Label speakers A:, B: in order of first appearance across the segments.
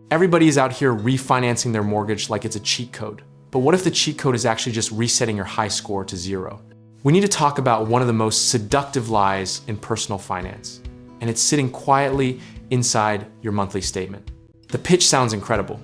A: Everybody is out here refinancing their mortgage like it's a cheat code. But what if the cheat code is actually just resetting your high score to 0? We need to talk about one of the most seductive lies in personal finance, and it's sitting quietly inside your monthly statement. The pitch sounds incredible.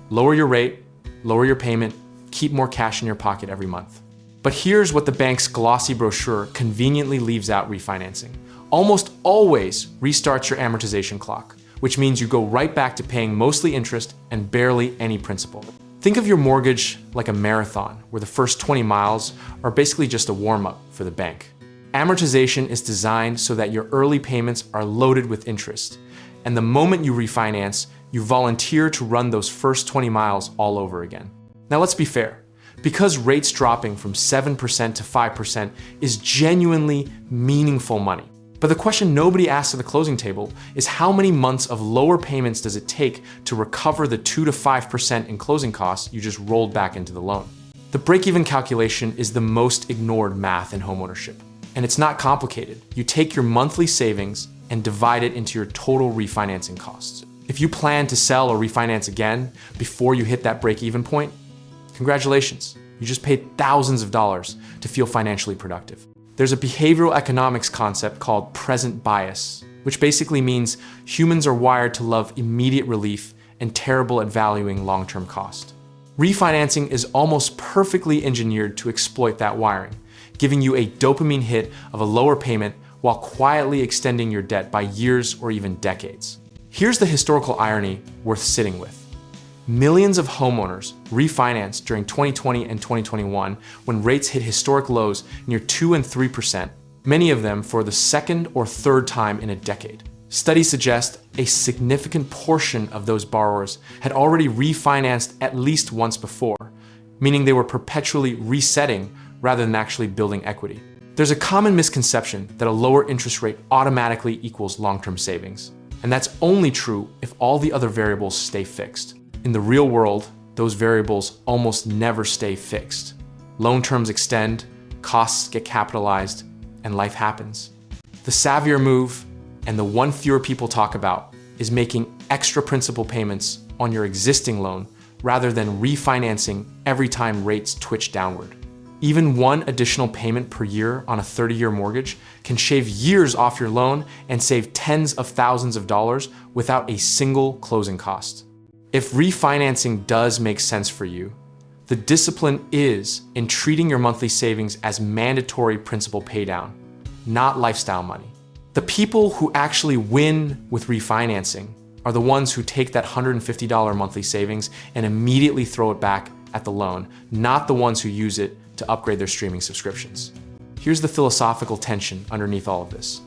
A: Lower your rate, lower your payment, keep more cash in your pocket every month. But here's what the bank's glossy brochure conveniently leaves out refinancing. Almost always restarts your amortization clock, which means you go right back to paying mostly interest and barely any principal. Think of your mortgage like a marathon, where the first 20 miles are basically just a warm-up for the bank. Amortization is designed so that your early payments are loaded with interest, and the moment you refinance, you volunteer to run those first 20 miles all over again. Now let's be fair. Because rates dropping from 7% to 5% is genuinely meaningful money. But the question nobody asks at the closing table is how many months of lower payments does it take to recover the 2 to 5% in closing costs you just rolled back into the loan? The break-even calculation is the most ignored math in homeownership. And it's not complicated. You take your monthly savings and divide it into your total refinancing costs. If you plan to sell or refinance again before you hit that break-even point, congratulations. You just paid thousands of dollars to feel financially productive. There's a behavioral economics concept called present bias, which basically means humans are wired to love immediate relief and terrible at valuing long-term cost. Refinancing is almost perfectly engineered to exploit that wiring, giving you a dopamine hit of a lower payment while quietly extending your debt by years or even decades. Here's the historical irony worth sitting with. Millions of homeowners refinanced during 2020 and 2021 when rates hit historic lows near 2 and 3%, many of them for the second or third time in a decade. Studies suggest a significant portion of those borrowers had already refinanced at least once before, meaning they were perpetually resetting rather than actually building equity. There's a common misconception that a lower interest rate automatically equals long-term savings, and that's only true if all the other variables stay fixed. In the real world, those variables almost never stay fixed. Loan terms extend, costs get capitalized, and life happens. The savvier move, and the one fewer people talk about, is making extra principal payments on your existing loan rather than refinancing every time rates twitch downward. Even one additional payment per year on a 30-year mortgage can shave years off your loan and save tens of thousands of dollars without a single closing cost. If refinancing does make sense for you, the discipline is in treating your monthly savings as mandatory principal paydown, not lifestyle money. The people who actually win with refinancing are the ones who take that $150 monthly savings and immediately throw it back at the loan, not the ones who use it to upgrade their streaming subscriptions. Here's the philosophical tension underneath all of this.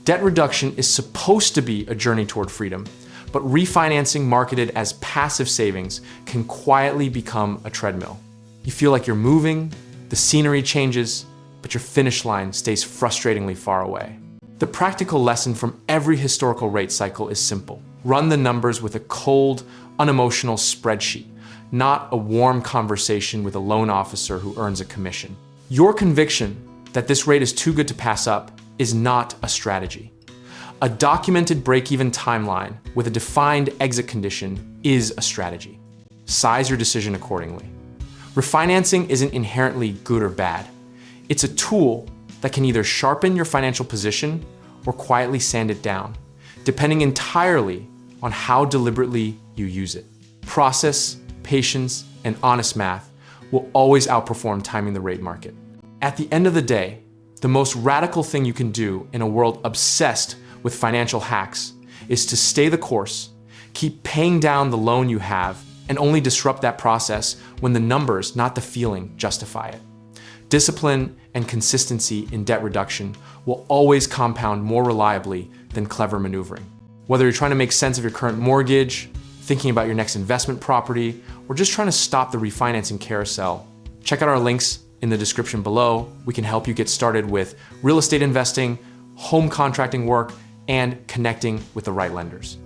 A: Debt reduction is supposed to be a journey toward freedom, but refinancing marketed as passive savings can quietly become a treadmill. You feel like you're moving, the scenery changes, but your finish line stays frustratingly far away. The practical lesson from every historical rate cycle is simple. Run the numbers with a cold, unemotional spreadsheet, not a warm conversation with a loan officer who earns a commission. Your conviction that this rate is too good to pass up is not a strategy. A documented break-even timeline with a defined exit condition is a strategy. Size your decision accordingly. Refinancing isn't inherently good or bad. It's a tool that can either sharpen your financial position or quietly sand it down, depending entirely on how deliberately you use it. Process, patience, and honest math will always outperform timing the rate market. At the end of the day, the most radical thing you can do in a world obsessed with financial hacks is to stay the course, keep paying down the loan you have, and only disrupt that process when the numbers, not the feeling, justify it. Discipline and consistency in debt reduction will always compound more reliably than clever maneuvering. Whether you're trying to make sense of your current mortgage, thinking about your next investment property, or just trying to stop the refinancing carousel, check out our links in the description below. We can help you get started with real estate investing, home contracting work, and connecting with the right lenders.